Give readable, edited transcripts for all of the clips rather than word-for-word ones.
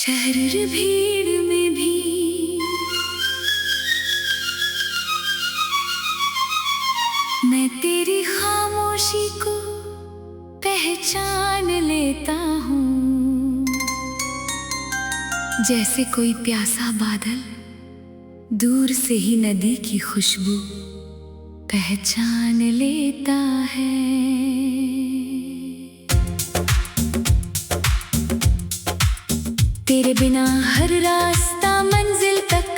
शहर भीड़ में भी मैं तेरी खामोशी को पहचान लेता हूँ। जैसे कोई प्यासा बादल दूर से ही नदी की खुशबू पहचान लेता है। तेरे बिना हर रास्ता मंजिल तक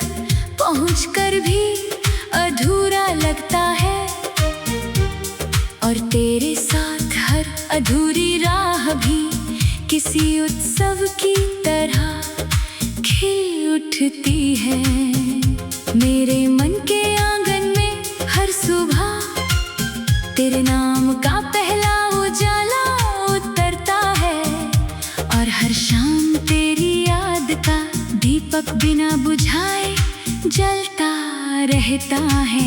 पहुंचकर भी अधूरा लगता है, और तेरे साथ हर अधूरी राह भी किसी उत्सव की तरह खिल उठती है। मेरे मन के आंगन में हर सुबह तेरे नाम का पहला उजाला उतरता है, और हर शाम तेरी याद का दीपक बिना बुझाए जलता रहता है।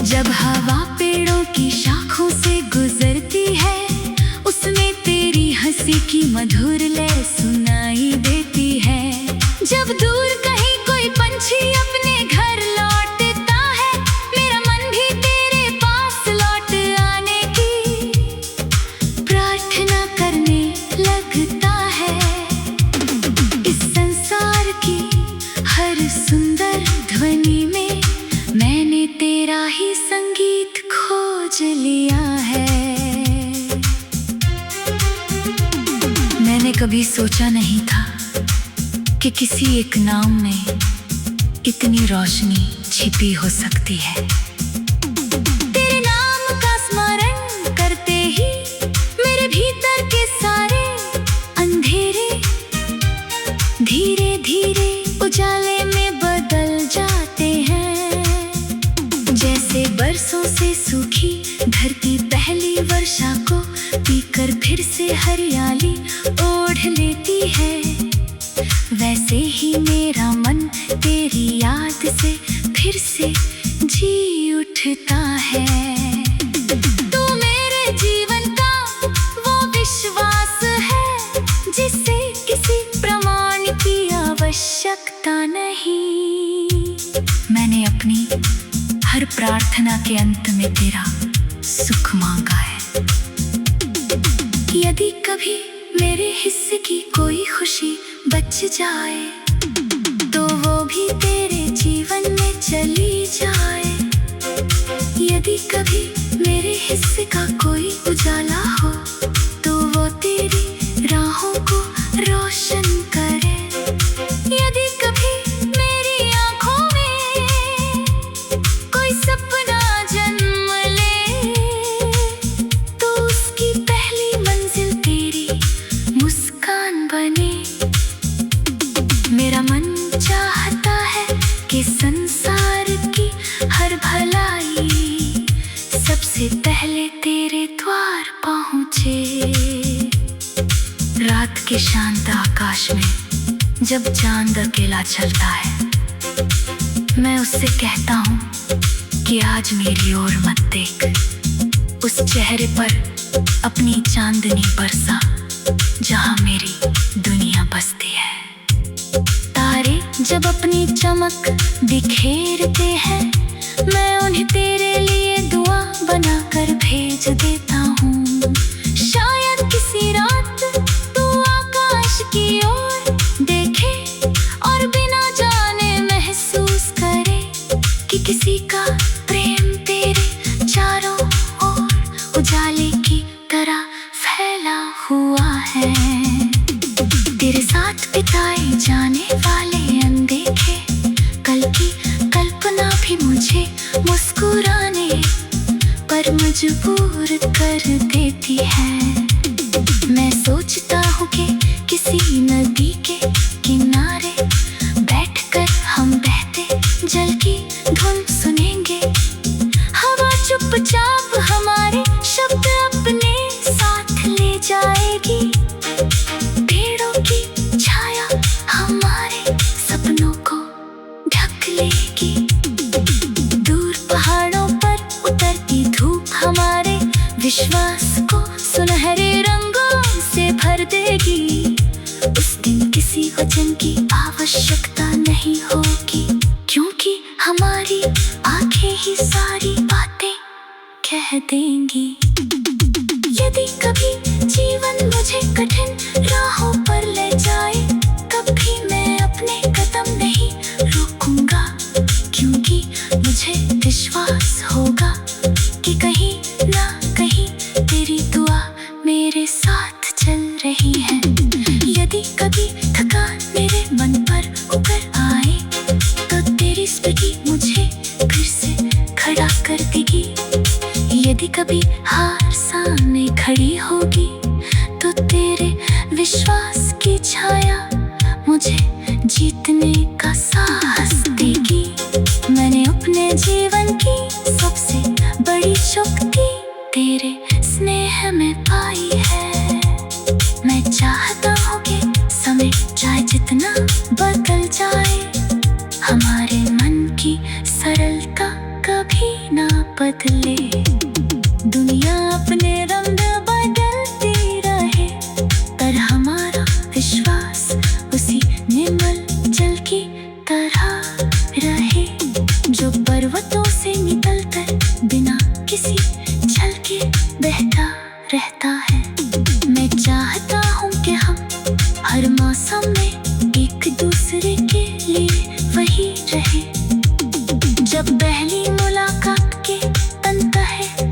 जब हवा पेड़ों की शाखों से गुजरती है, उसमें तेरी हंसी की मधुर लय सुनाई देती है। जब दूर कहीं कोई पंछी अपने घर लौटता है, मेरा मन भी तेरे पास लौट आने की प्रार्थना करने लगता है। इस संसार की हर सुंदर ध्वनि में मैंने तेरा ही संगीत खोज लिया है। मैंने कभी सोचा नहीं था कि किसी एक नाम में इतनी रोशनी छिपी हो सकती है। तेरे नाम का स्मरण करते ही मेरे भीतर के सारे अंधेरे धीरे धीरे उजाले में बदल जाते हैं। जैसे बरसों से सूखी धरती पहली वर्षा को पीकर फिर से हरियाली ओढ़ लेती है, वैसे ही मेरा मन तेरी याद से फिर से जी उठता है। तू मेरे जीवन का वो विश्वास है जिसे किसी प्रमाण की आवश्यकता नहीं। मैंने अपनी हर प्रार्थना के अंत में तेरा सुख मांगा है। यदि कभी मेरे हिस्से की कोई खुशी बच जाए, तो वो भी तेरे जीवन में चली जाए। यदि कभी मेरे हिस्से का कोई उजाला हो, तो वो तेरी राहों को रोशन करे। यदि कभी मेरी आंखों में कोई सपना जन्म ले, तो उसकी पहली मंजिल तेरी मुस्कान बने। मेरा मन चाहता है कि संसार की हर भलाई सबसे पहले तेरे द्वार पहुंचे। रात के शांत आकाश में जब चांद अकेला चलता है, मैं उससे कहता हूँ कि आज मेरी ओर मत देख। उस चेहरे पर अपनी चांदनी बरसा जहाँ मेरी दुनिया बसती है। तारे जब अपनी चमक बिखेरते हैं, मैं उन्हें तेरे लिए दुआ बनाकर भेज देता हूँ। शायद किसी रात तू आकाश की ओर देखे और बिना जाने महसूस करे कि किसी का प्रेम तेरे चारों ओर उजाले की तरह फैला हुआ है। तेरे साथ बिताए जाने वाले अनदेखे कल की कल्पना भी मुझे मुस्कुराने पर मजबूर कर देती है। मैं सोचता हूँ कि किसी नदी के किनारे बैठकर हम बहते जल की धुन सुनेंगे। हवा चुपचाप हमारे शब्द अपने साथ विश्वास को सुनहरे रंगों से भर देगी। उस दिन किसी वचन की आवश्यकता नहीं होगी, क्योंकि हमारी आंखें ही सारी बातें कह देंगी। यदि कभी जीवन मुझे कठिन राहों पर ले जाए, तब भी मैं अपने कदम नहीं रोकूंगा, क्योंकि मुझे विश्वास होगा कि कहीं ना कहीं तेरी दुआ मेरे साथ चल रही है। यदि कभी थकान मेरे मन पर उतर आए, तो तेरी स्मृति मुझे फिर से खड़ा कर देगी। यदि कभी हार सामने खड़ी होगी, तो तेरे विश्वास की छाया मुझे जीतने का साहस देगी। मैंने अपने जीवन की सबसे बड़ी शक्ति तेरे स्नेह में पाई है। मैं चाहता हूँ कि समय चाहे जितना बदल जाए, हमारे मन की सरलता कभी ना बदले। दुनिया अपने रंग बदलती रहे, पर हमारा विश्वास उसी निर्मल जल की तरह रहे, जो पर्वतों से निकलकर बिना किसी छल के बहता रहता है। मैं चाहता हूँ कि हम हर मौसम में एक दूसरे के लिए वही रहे। जब पहली मुलाकात के तनतहे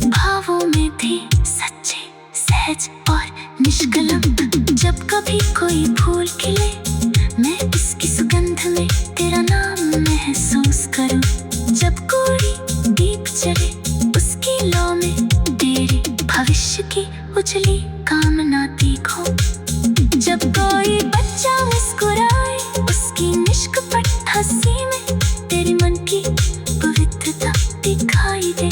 भावों में थे सच्चे, सहज और निष्कलंक। जब कभी कोई फूल खिले, मैं उसकी सुगंध में तेरा नाम महसूस करूं। जब कोई दीप जले, उसकी लौ में तेरे भविष्य की उजली कामना देखो। जब कोई बच्चा मुस्कुराए, उसकी निष्कपट हंसी में तेरे मन की पवित्रता दिखाई दे।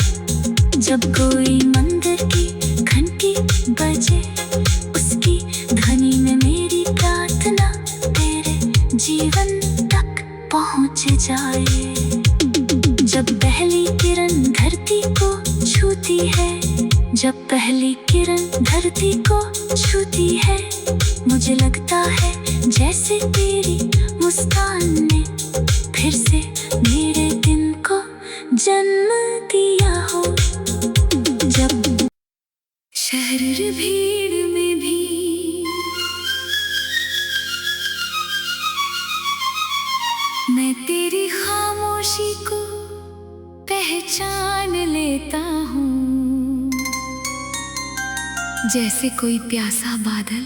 जब कोई मंदिर की घंटी बजे, उसकी ध्वनि में मेरी प्रार्थना तेरे जीवन तक पहुँच जाए। जब पहली किरण धरती को छूती है, जब पहली किरण धरती को छूती है, मुझे लगता है जैसे तेरी मुस्कान ने फिर से मेरे दिन को जन्म दिया हो। जब शहर भीड़ में भी मैं तेरी खामोशी को पहचान लेता हूँ, जैसे कोई प्यासा बादल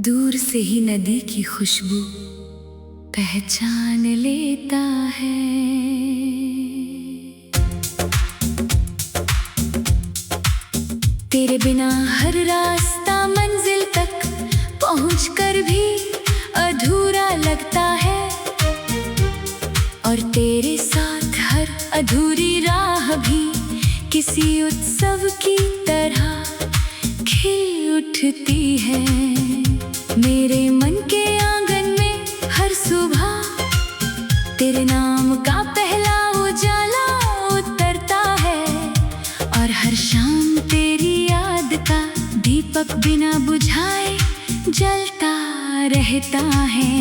दूर से ही नदी की खुशबू पहचान लेता है। तेरे बिना हर रास्ता मंजिल तक पहुंचकर भी अधूरा लगता है, और तेरे साथ हर अधूरी राह भी किसी उत्सव की तरह खिल उठती है। मेरे मन के आंगन में हर सुबह तेरे नाम का पहला उजाला उतरता है, और हर शाम तेरी याद का दीपक बिना बुझाए जलता रहता है।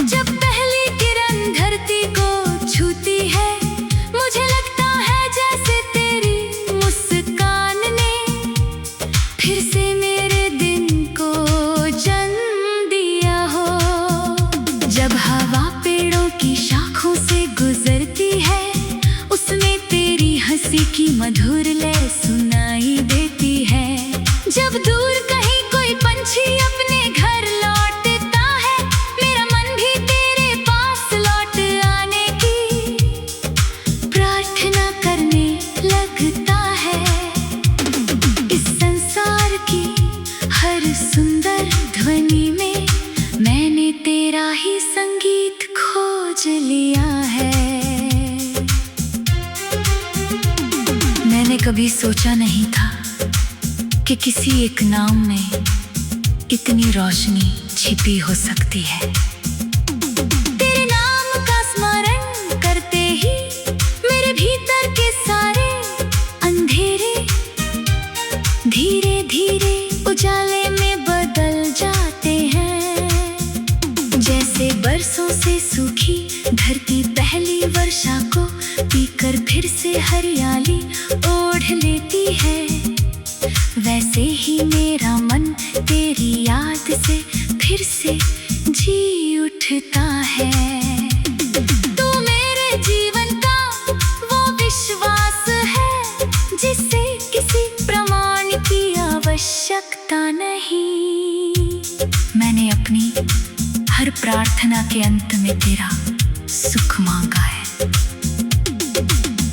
जब पहली किरण धरती को छूती है, मुझे लगता है जैसे तेरी मुस्कान ने फिर से मेरे दिन को जन्म दिया हो। जब हवा पेड़ों की शाखों से गुजरती है, उसमें तेरी हंसी की मधुर लय सुनाई देती है। जब दूर कहीं कोई पंछी अपने घर लौटता है, मेरा मन भी तेरे पास लौट आने की प्रार्थना करने लगता है। इस संसार की हर सुंदर ध्वनि में मैंने तेरा ही संगीत खोज लिया है। मैंने कभी सोचा नहीं था कि किसी एक नाम में इतनी रोशनी छिपी हो सकती है। तेरे नाम का स्मरण करते को पीकर फिर से हरियाली ओढ़ लेती है। वैसे ही मेरा मन तेरी याद से फिर से जी उठता है। तू मेरे जीवन का वो विश्वास है जिसे किसी प्रमाण की आवश्यकता नहीं। मैंने अपनी हर प्रार्थना के अंत में तेरा सुख मांगा है।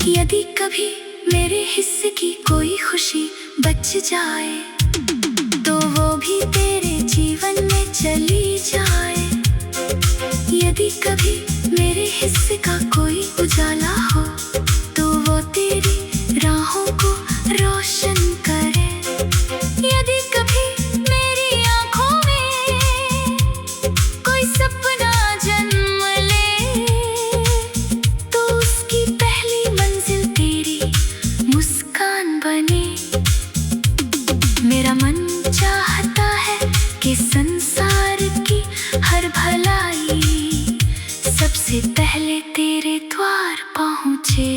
यदि कभी मेरे हिस्से की कोई खुशी बच जाए तो वो भी तेरे जीवन में चली जाए। यदि कभी मेरे हिस्से का कोई उजाला हो तो वो तेरी राहों को रोशन करे। यदि कभी मेरी आंखों में कोई सपना जन्म ले तो उसकी पहली मंजिल तेरी मुस्कान बने। मेरा मन चाहता है कि संसार की हर भलाई सबसे पहले तेरे द्वार पहुँचे।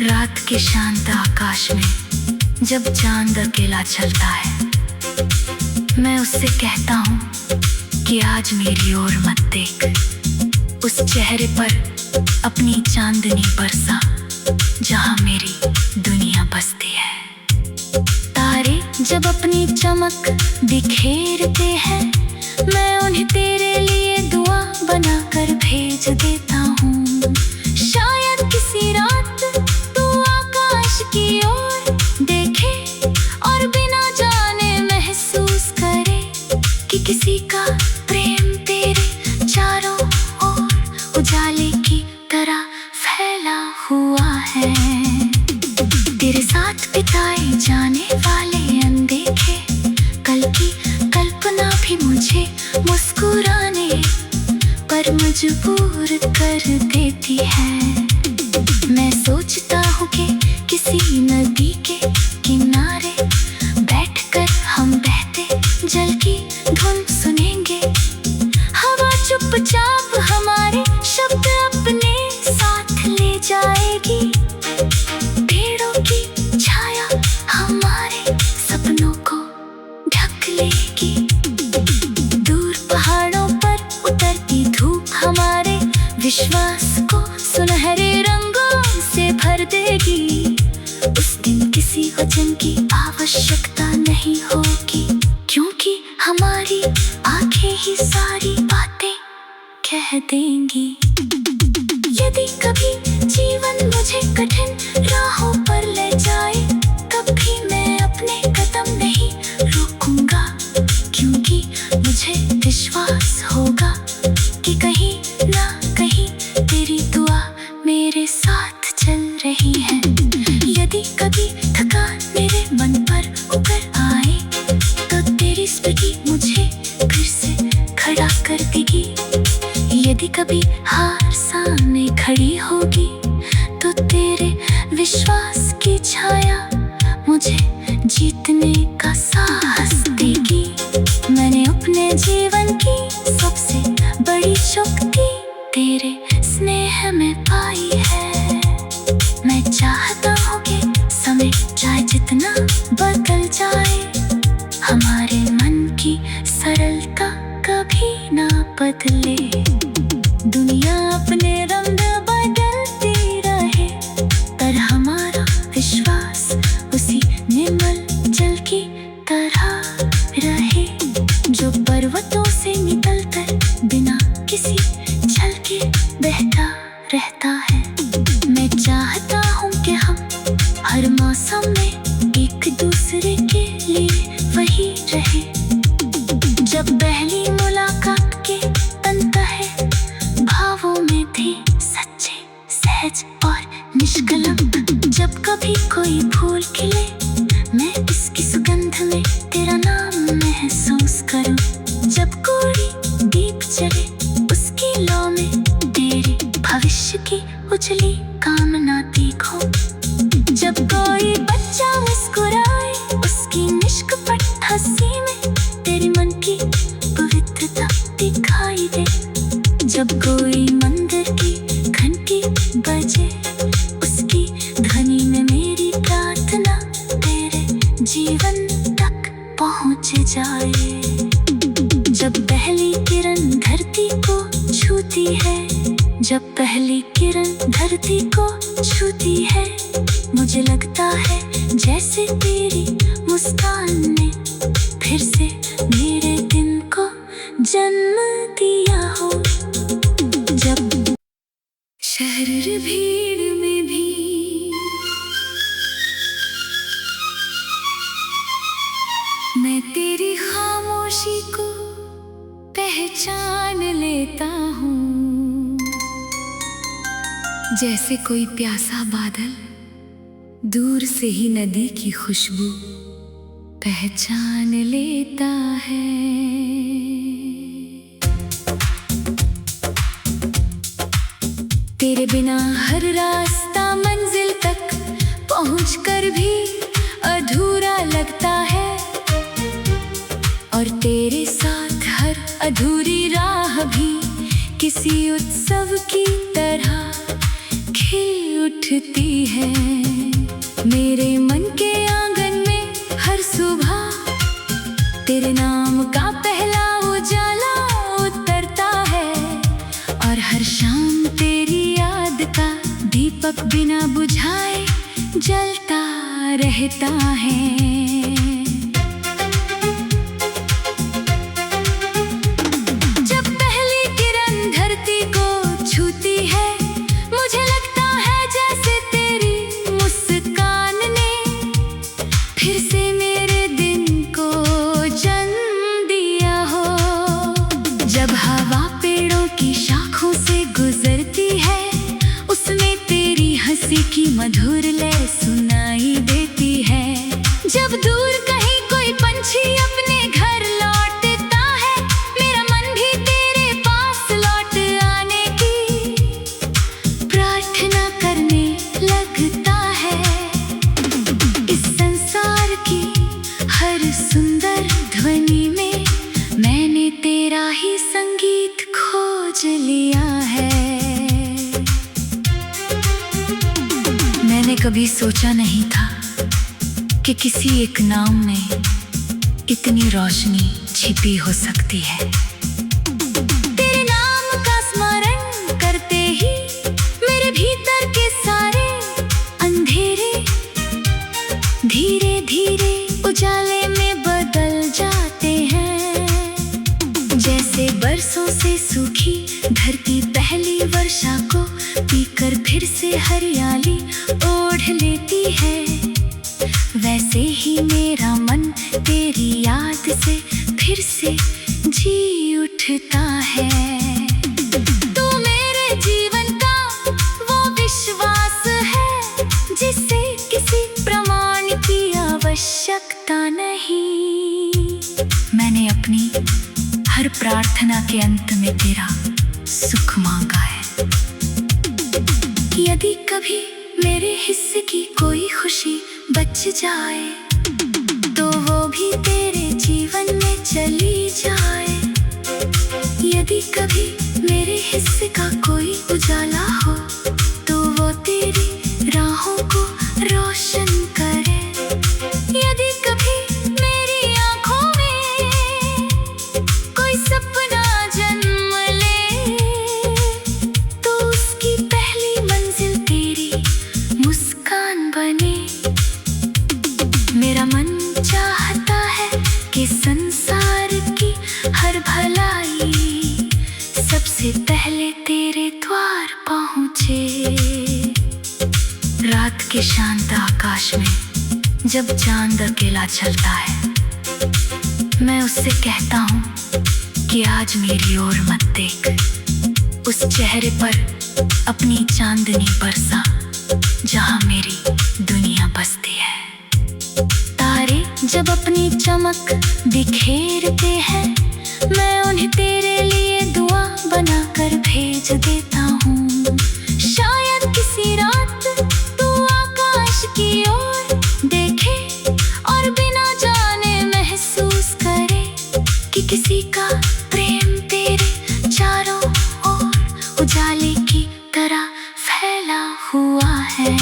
रात के शांत आकाश में जब चांद अकेला चलता है, मैं उससे कहता हूँ कि आज मेरी ओर मत देख। उस चेहरे पर अपनी चांदनी बरसा जहाँ मेरी दुनिया बसती है। तारे जब अपनी चमक बिखेरते हैं, मैं उन्हें तेरे लिए दुआ बनाकर भेज देता हूँ। शायद किसी रात तू आकाश की ओर देखे और बिना जाने महसूस करे कि किसी का प्रेम तेरे चारों ओर उजाले की तरह फैला हुआ है। तेरे साथ बिताए जाने वाले अनदेखे कल की कल्पना भी मुझे मुस्कुराने पर मजबूर कर देती है। मैं सोचता हूँ कि किसी नदी के किनारे बैठकर हम बहते जल की धुन सुनेंगे। हवा चुपचाप हमारे शब्द अपने साथ ले जाएगी। पेड़ों की छाया हमारे सपनों को ढक लेगी। दूर पहाड़ों पर उतरती धूप हमारे विश्वास को सुनहरे रंगों से भर देगी। उस दिन किसी वचन की आवश्यकता नहीं होगी, क्योंकि हमारी आंखें ही सारी बातें कह देंगी। यदि कभी जीवन मुझे कठिन राहों पर ले जाए तब भी मैं अपने कदम नहीं रोकूंगा, क्योंकि मुझे विश्वास होगा कि कहीं ना कहीं तेरी दुआ मेरे साथ चल रही है। यदि कभी थकान मेरे मन पर उतर आए तो तेरी स्मृति मुझे फिर से खड़ा कर देगी। यदि कभी हार सामने खड़ी होगी तो तेरे विश्वास की छाया मुझे जीतने का साहस देगी। मैंने अपने जीवन की सबसे बड़ी शक्ति तेरे स्नेह में पाई है। मैं चाहता हूँ कि समय चाहे जितना बदल जाए, हमारे मन की सरलता कभी ना बदले। दुनिया अपने रंग बदलती रहे पर हमारा विश्वास उसी निर्मल जल की तरह रहे, जो पर्वतों से निकलकर बिना किसी छल के बहता रहता है। मैं चाहता हूँ कि हम हर मौसम में एक दूसरे के लिए वही रहे। जब पहली मुलाकात के तनतहे भावों में थे सच्चे, सहज और निष्कलंक। जब कभी कोई फूल खिले मैं इसकी सुगंध में तेरा नाम महसूस करूं। जब कोई दीप जले उसकी लौ में तेरे भविष्य की उजली कामना देखो। जब कोई बच्चा मुस्कुराए उसकी निष्कपट हंसी में तेरे मन की पवित्रता दिखाई दे। जब कोई मंदिर की घंटी भी बजे, उसकी ध्वनि में मेरी प्रार्थना तेरे जीवन तक पहुँच जाए। जब पहली किरण धरती को छूती है, जब पहली किरण धरती को छूती है, मुझे लगता है जैसे तेरी मुस्कान ने फिर से मेरे दिन को जन्म दिया हो। जब शहर भीड़ में भी मैं तेरी खामोशी को पहचान लेता हूँ, जैसे कोई प्यासा बादल दूर से ही नदी की खुशबू पहचान लेता है। तेरे बिना हर रास्ता मंजिल तक पहुंचकर भी अधूरा लगता है, और तेरे साथ हर अधूरी राह भी किसी उत्सव की तरह खिल उठती है। मेरे मन के आंगन में हर सुबह तेरे नाम का पहला उजाला उतरता है, और हर शाम तेरी याद का दीपक बिना बुझाए जलता रहता है। जब हवा पेड़ों की शाखों से गुजरती है, उसमें तेरी हंसी की मधुर लय सुनाई देती है। जब दूर कहीं कोई पंछी अपने घर लौटता है, मेरा मन भी तेरे पास लौट आने की प्रार्थना करने लगता है। इस संसार की हर सुंदर ध्वनि में मैंने तेरा ही संगीत खोज लिया है। मैंने कभी सोचा नहीं था कि किसी एक नाम में इतनी रोशनी छिपी हो सकती है। तेरे नाम का स्मरण करते ही मेरे भीतर के सारे अंधेरे धीरे धीरे उजाले में बदल जाते हैं। जैसे बरसों से सूखी धरती पहली वर्षा को पीकर फिर से हरियाली ओढ़ लेती है, वैसे ही मेरा मन तेरी याद से फिर से जी उठता है। तू मेरे जीवन का वो विश्वास है जिसे किसी प्रमाण की आवश्यकता नहीं। मैंने अपनी हर प्रार्थना के अंत में तेरा सुख मांगा है। यदि कभी मेरे हिस्से की कोई खुशी बच जाए, तो वो भी तेरे जीवन में चली जाए। यदि कभी मेरे हिस्से का कोई उजाला हो, तो वो तेरी राहों को रोशन करे। यदि कभी मेरी आंखों में कोई सपना जन्म ले, तो उसकी पहली मंजिल तेरी मुस्कान बने। मेरा मन चाहता है कि संसार की हर भलाई सबसे पहले तेरे द्वार पहुँचे। रात के शांत आकाश में जब चांद अकेला चलता है, मैं उससे कहता हूँ कि आज मेरी ओर मत देख। उस चेहरे पर अपनी चांदनी बरसा जहाँ मेरी दुनिया बसती है। तारे जब अपनी चमक बिखेरते हैं, मैं उन्हें तेरे लिए दुआ बनाकर भेज देता हूँ। शायद किसी रात तू आकाश की ओर देखे और बिना जाने महसूस करे कि किसी का प्रेम तेरे चारों ओर उजाले की तरह फैला हुआ है।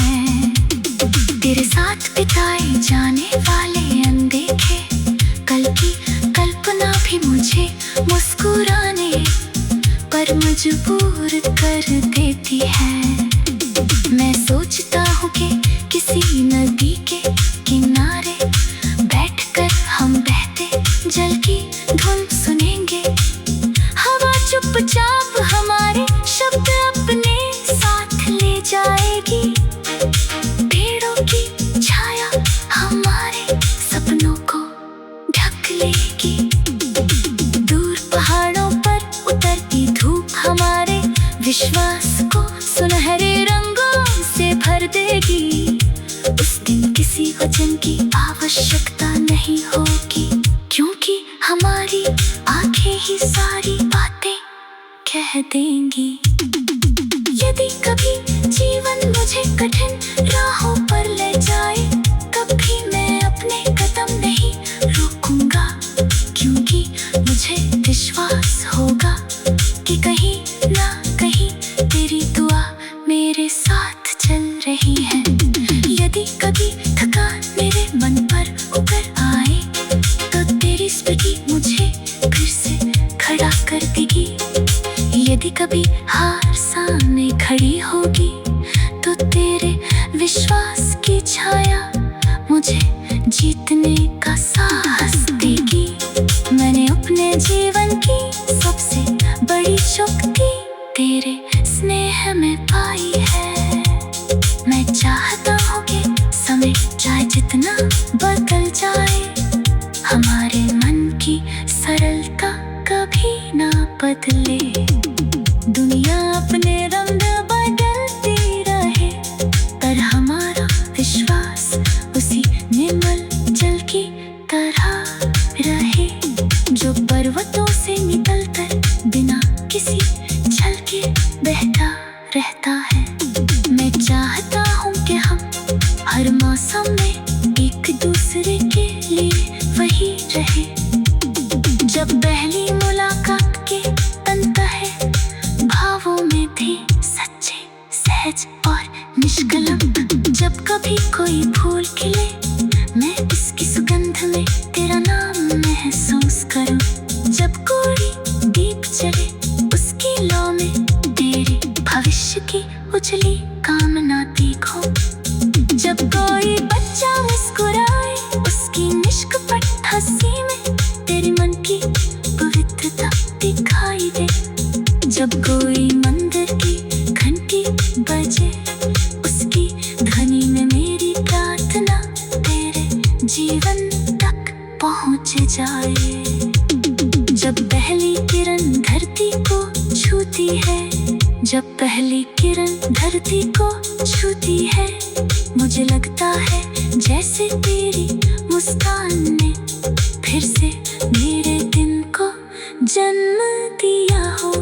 तेरे साथ बिताए जाने वाले अनदेखे कल की कल्पना भी मुझे मुस्कुराने पर मजबूर कर देती है। मैं सोचता हूँ कि किसी नदी के किनारे बैठकर हम बहते जल की धुन सुनेंगे। हवा चुपचाप हमारे शब्द अपने साथ ले जाएगी। पेड़ों की छाया हमारे सपनों को ढक लेगी। दूर पहाड़ों पर उतरती धूप हमारे विश्वास को सुनहरे रंगों से भर देगी। उस दिन किसी वचन की आवश्यकता नहीं होगी, क्योंकि हमारी आंखें ही सारी बातें कह देंगी। यदि कभी जीवन मुझे कठिन राहों पर ले जाए, कभी मैं अपने कदम नहीं रोकूंगा, क्योंकि मुझे विश्वास होगा कि कहीं ना कहीं तेरी दुआ मेरे साथ चल रही है। यदि कभी थकान मेरे मन पर उतर आए, तो तेरी स्मृति मुझे फिर से खड़ा कर देगी। यदि कभी हार सामने खड़ी होगी, तो तेरे विश्वास की छाया मुझे जीतने का साहस देगी। मैंने अपने जीवन की सबसे बड़ी शक्ति तेरे स्नेह में पाई है। मैं चाहता हूँ कि समय चाहे जितना बदल जाए, हमारे मन की सरलता कभी ना बदले। दुनिया अपने रंग बदलती रहे, पर हमारा विश्वास उसी निर्मल जल की तरह रहे, जो पर्वतों से निकलकर बिना किसी छल के बहता रहता है। मैं चाहता हूँ कि हम हर मौसम में एक दूसरे के लिए वही रहे। जब पहली मुलाकात के तन्हाई भावों में थे सच्चे, सहज और निष्कलंक। जब कभी कोई फूल खिले, मैं इसकी सुगंध में तेरा नाम महसूस करूं। जब कोई दीप जले, उसकी लौ में तेरे भविष्य की उजली कामना देखो। जब कोई बच्चा मुस्कुराए, उसकी निष्कपट हंसी में तेरे मन की पवित्रता दिखाई दे। जब कोई मंदिर की घंटी बजे, उसकी ध्वनि में मेरी प्रार्थना तेरे जीवन तक पहुँच जाए। जब पहली किरण धरती को छूती है, जब पहली किरण धरती को छूती है, मुझे लगता है जैसे तेरी मुस्कान ने फिर से मेरे दिन को जन्म दिया हो।